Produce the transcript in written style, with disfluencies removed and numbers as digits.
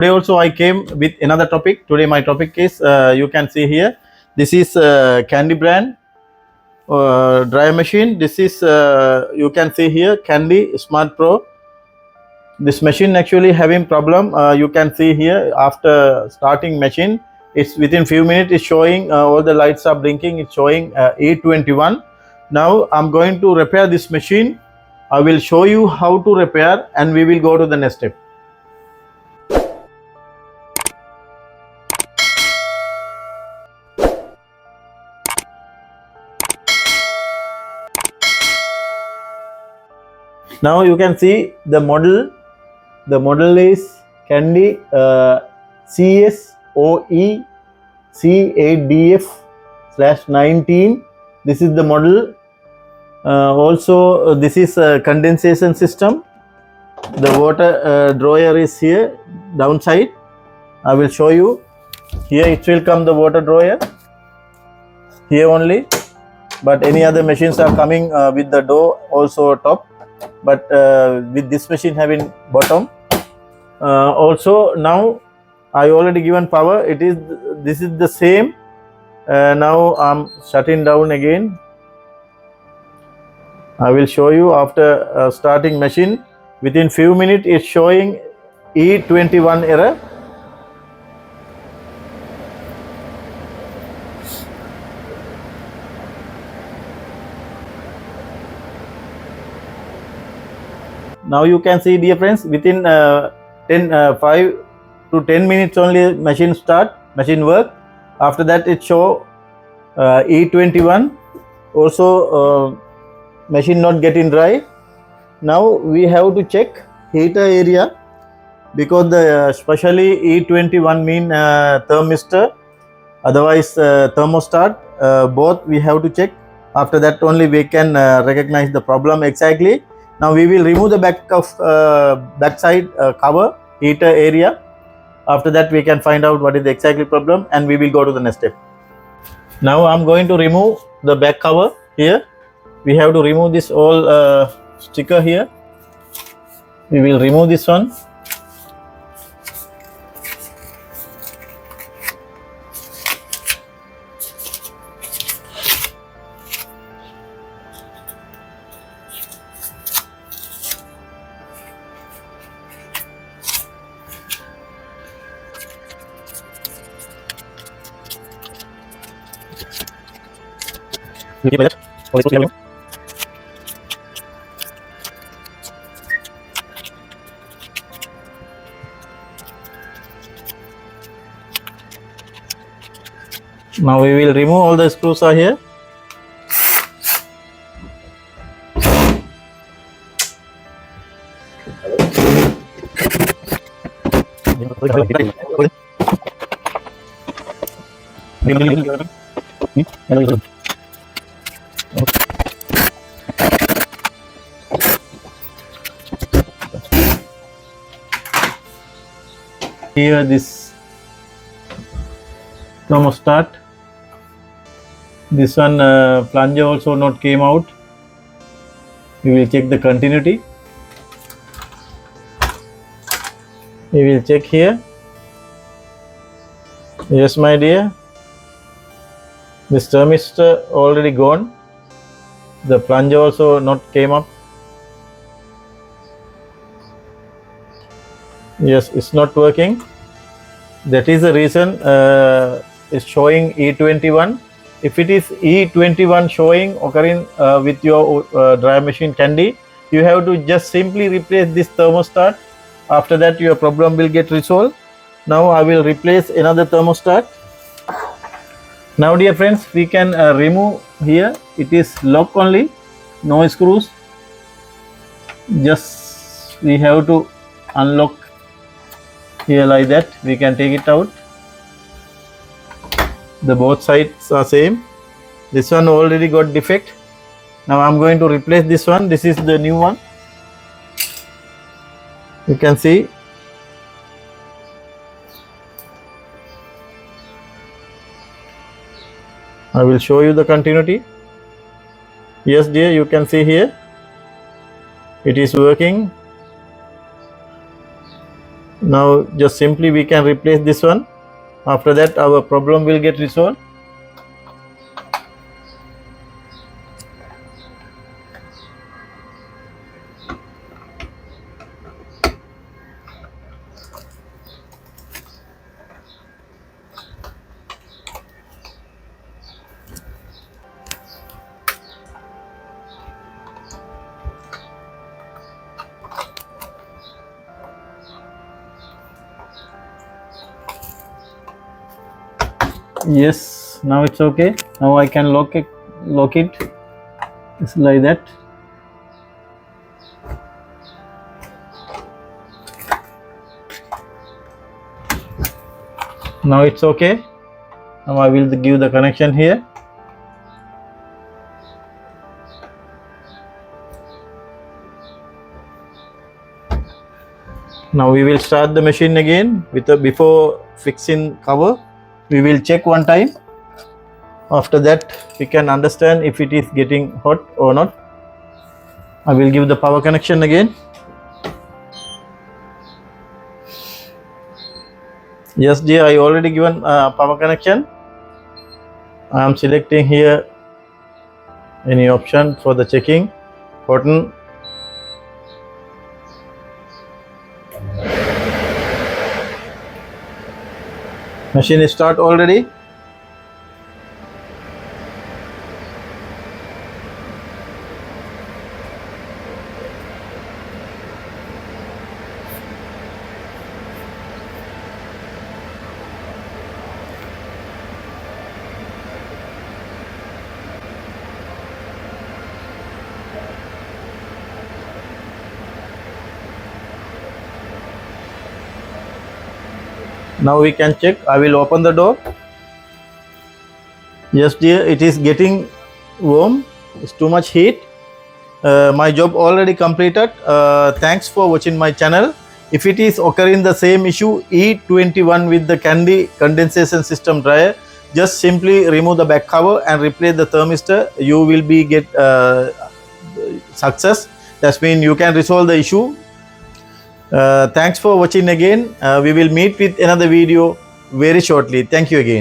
Today also I came with another topic. Today my topic is you can see here. This is Candy brand dryer machine. This is you can see here Candy Smart Pro. This machine actually having problem. You can see here after starting machine, it's within few minutes it's showing all the lights are blinking. It's showing E21. Now I'm going to repair this machine. I will show you how to repair and we will go to the next step. Now you can see the model. The model is Candy CSOE C8DF/19. This is the model. Also, this is a condensation system. The water dryer is here downside. I will show you. Here it will come the water dryer. Here only, but any other machines are coming with the door also top. But with this machine having bottom. Also now I already given power. This is the same. Now I'm shutting down again. I will show you after starting machine. Within few minutes it's showing E21 error. Now you can see, dear friends, within 5 to 10 minutes only machine work. After that it show E21. Also machine not getting dry. Now we have to check heater area, because the especially E21 mean thermistor, otherwise thermostat, both we have to check. After that only we can recognize the problem exactly. Now we will remove the backside cover heater area. After that we can find out what is the exactly problem and we will go to the next step. Now I'm going to remove the back cover here. We have to remove this all sticker here. We will remove this one. Now we will remove all the screws are here. Here this thermostat. This one plunger also not came out. We will check the continuity. We will check here. Yes, my dear. This thermistor already gone. The plunger also not came up. Yes, it's not working. That is the reason it's showing E21. If it is E21 showing occurring with your dryer machine Candy, you have to just simply replace this thermostat. After that your problem will get resolved. Now I will replace another thermostat. Now dear friends, we can remove here. It is lock only, no screws. Just we have to unlock here like that. We can take it out. The both sides are same. This one already got defect. Now I'm going to replace this one. This is the new one. You can see. I will show you the continuity. Yes dear, you can see here. It is working. Now just simply we can replace this one. After that our problem will get resolved. Yes, now it's okay. Now I can lock it. It's like that. Now it's okay. Now I will give the connection here. Now we will start the machine again before fixing cover. We will check one time. After that we can understand if it is getting hot or not. I will give the power connection again. Yes dear, I already given power connection. I am selecting here any option for the checking. Cotton. Machine is start already. Now we can check. I will open the door. Yes dear, it is getting warm. It's too much heat. My job already completed. Thanks for watching my channel. If it is occurring the same issue E21 with the condensation system dryer, just simply remove the back cover and replace the thermistor. You will be get success. That means you can resolve the issue. Thanks for watching again. We will meet with another video very shortly. Thank you again.